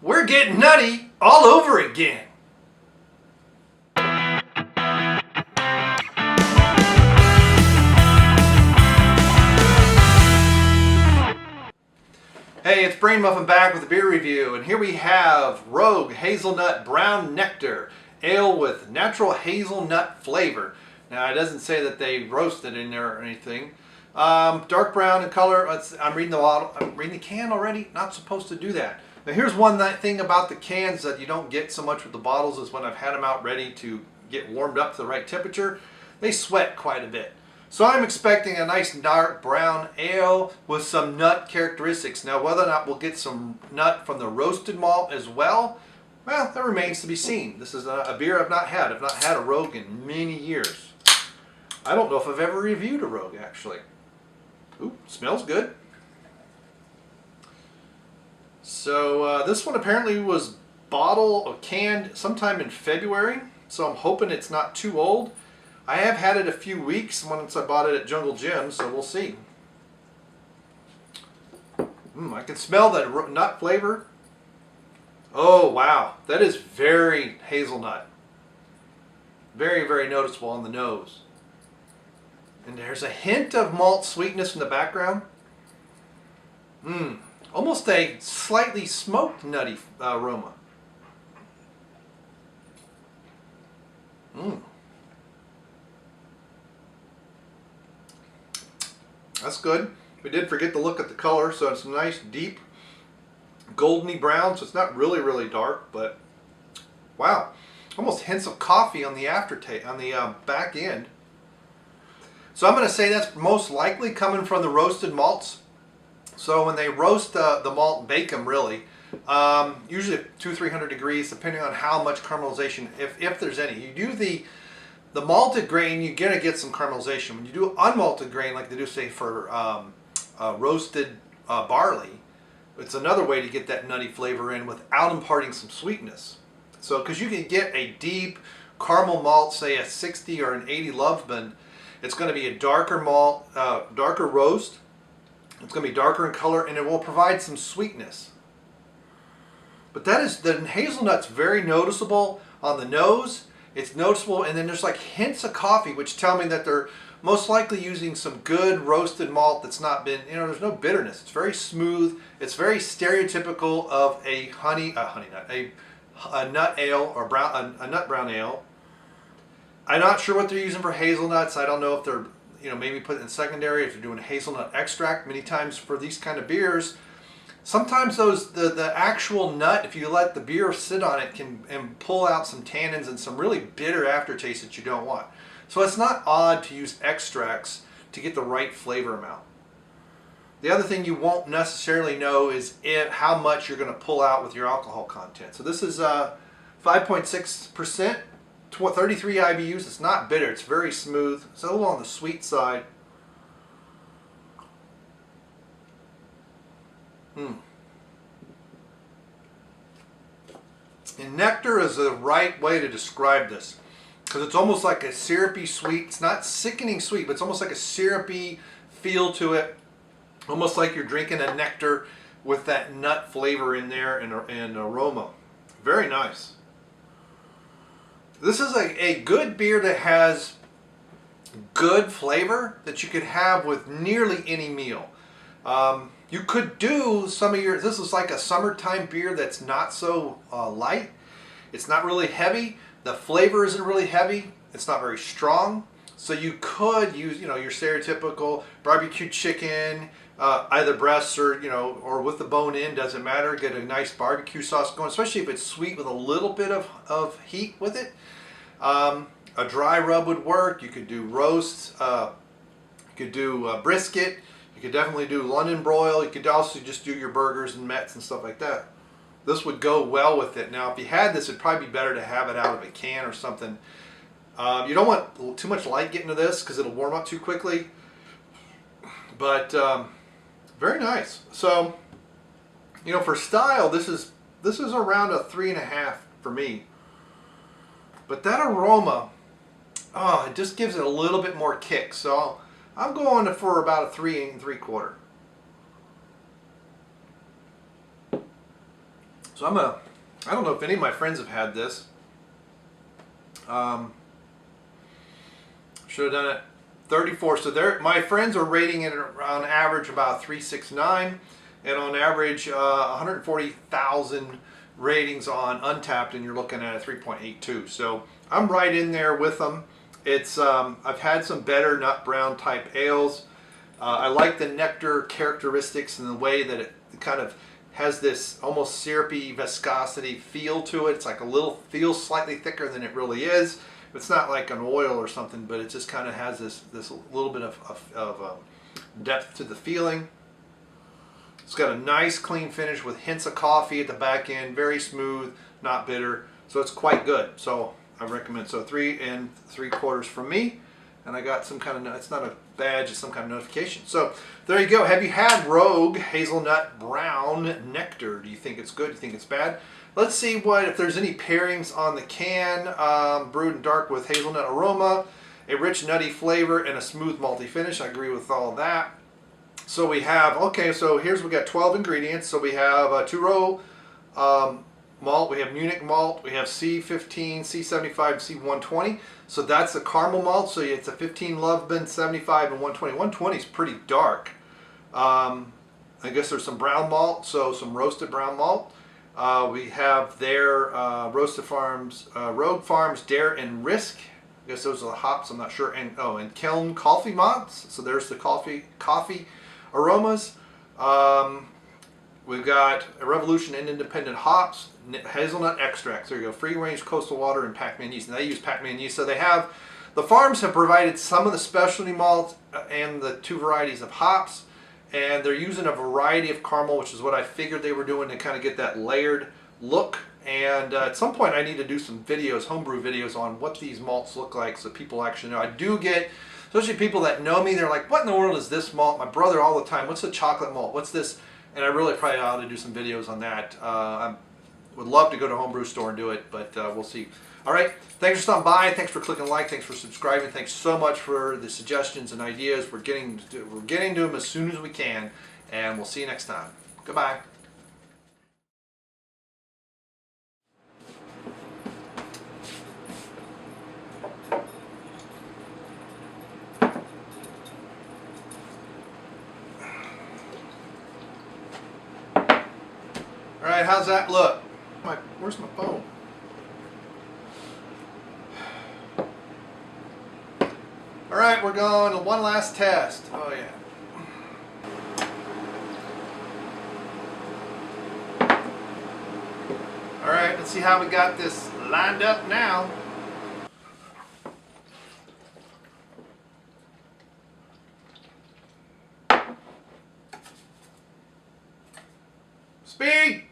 We're getting nutty all over again. Hey, it's Brain Muffin back with a beer review, and here we have Rogue Hazelnut Brown Nectar, ale with natural hazelnut flavor. Now, it doesn't say that they roasted in there or anything. Dark brown in color. I'm reading the bottle. I'm reading the can already. Not supposed to do that. Now, here's one thing about the cans that you don't get so much with the bottles is when I've had them out ready to get warmed up to the right temperature, they sweat quite a bit. So I'm expecting a nice dark brown ale with some nut characteristics. Now, whether or not we'll get some nut from the roasted malt as well, that remains to be seen. This is a beer I've not had. I've not had a Rogue in many years. I don't know if I've ever reviewed a Rogue, actually. Ooh, smells good. So this one apparently was bottled or canned sometime in February, so I'm hoping it's not too old. I have had it a few weeks once I bought it at Jungle Jim, so we'll see. I can smell that nut flavor. Oh, wow. That is very hazelnut. Very, very noticeable on the nose. And there's a hint of malt sweetness in the background. Almost a slightly smoked nutty aroma. That's good. We did forget to look at the color, so it's a nice deep goldeny brown, so it's not really, really dark, but wow. Almost hints of coffee on the aftertaste, on the back end. So I'm going to say that's most likely coming from the roasted malts. So when they roast the malt and bake them, really, usually at 200-300 degrees, depending on how much caramelization, if there's any. You do the malted grain, you're going to get some caramelization. When you do unmalted grain, like they do say for roasted barley, it's another way to get that nutty flavor in without imparting some sweetness. So, because you can get a deep caramel malt, say a 60 or an 80 Loveman, it's going to be a darker malt, darker roast. It's going to be darker in color, and it will provide some sweetness. But the hazelnut's very noticeable on the nose. It's noticeable, and then there's like hints of coffee, which tell me that they're most likely using some good roasted malt that's not been, there's no bitterness. It's very smooth. It's very stereotypical of a nut ale or a nut brown ale. I'm not sure what they're using for hazelnuts. I don't know if they're, maybe put it in secondary, if they're doing hazelnut extract. Many times for these kind of beers, sometimes the actual nut, if you let the beer sit on it, can pull out some tannins and some really bitter aftertaste that you don't want. So it's not odd to use extracts to get the right flavor amount. The other thing you won't necessarily know is how much you're going to pull out with your alcohol content. So this is 5.6%, 33 IBUs. It's not bitter. It's very smooth. It's a little on the sweet side. And nectar is the right way to describe this, because it's almost like a syrupy sweet. It's not sickening sweet, but it's almost like a syrupy feel to it, almost like you're drinking a nectar with that nut flavor in there and aroma. Very nice. This is a good beer that has good flavor that you could have with nearly any meal. You could do this is like a summertime beer that's not so light. It's not really heavy. The flavor isn't really heavy. It's not very strong. So you could use, your stereotypical barbecue chicken, either breasts or with the bone in, doesn't matter. Get a nice barbecue sauce going, especially if it's sweet with a little bit of heat with it. A dry rub would work. You could do roasts. You could do brisket. You could definitely do London broil. You could also just do your burgers and mets and stuff like that. This would go well with it. Now, if you had this, it'd probably be better to have it out of a can or something. You don't want too much light getting to this because it'll warm up too quickly. But very nice. So, for style, this is around a 3.5 for me. But that aroma, it just gives it a little bit more kick. So I'm going for about a 3 3/4. So I don't know if any of my friends have had this. Should have done it 34. So my friends are rating it on average about 369, and on average 140,000 ratings on Untapped, and you're looking at a 3.82. So I'm right in there with them. It's I've had some better nut brown type ales. I like the Nectar characteristics and the way that it kind of has this almost syrupy viscosity feel to it. It's like feels slightly thicker than it really is. It's not like an oil or something, but it just kind of has this little bit of depth to the feeling. It's got a nice clean finish with hints of coffee at the back end, very smooth, not bitter, so it's quite good. So I recommend. So 3 3/4 from me, and I got some kind of, it's not a badge, it's some kind of notification. So there you go. Have you had Rogue Hazelnut Brown Nectar? Do you think it's good? Do you think it's bad? Let's see if there's any pairings on the can. Brewed and dark with hazelnut aroma, a rich nutty flavor, and a smooth malty finish. I agree with all of that. So we have, okay, so we got 12 ingredients. So we have a 2-row malt, we have Munich malt, we have C15, C75, C120. So that's the caramel malt. So it's a 15 Loveben, 75, and 120. 120 is pretty dark. I guess there's some brown malt, so some roasted brown malt. We have their Roasted Farms, Rogue Farms, Dare and Risk. I guess those are the hops, I'm not sure. And Kelm coffee malts. So there's the coffee aromas. We've got a Revolution and Independent hops, hazelnut extracts. There you go. Free range coastal water and Pac-Man yeast. And they use Pac-Man yeast. So the farms have provided some of the specialty malts and the 2 varieties of hops. And they're using a variety of caramel, which is what I figured they were doing to kind of get that layered look. And at some point I need to do some videos, homebrew videos, on what these malts look like so people actually know. I do get, especially people that know me, they're like, what in the world is this malt? My brother all the time, what's the chocolate malt? What's this? And I really probably ought to do some videos on that. I would love to go to a homebrew store and do it, but we'll see. All right, thanks for stopping by. Thanks for clicking like. Thanks for subscribing. Thanks so much for the suggestions and ideas. We're getting to them as soon as we can, and we'll see you next time. Goodbye. All right, how's that look? Where's my phone? All right, we're going to one last test. Oh yeah. All right, let's see how we got this lined up now. Speed!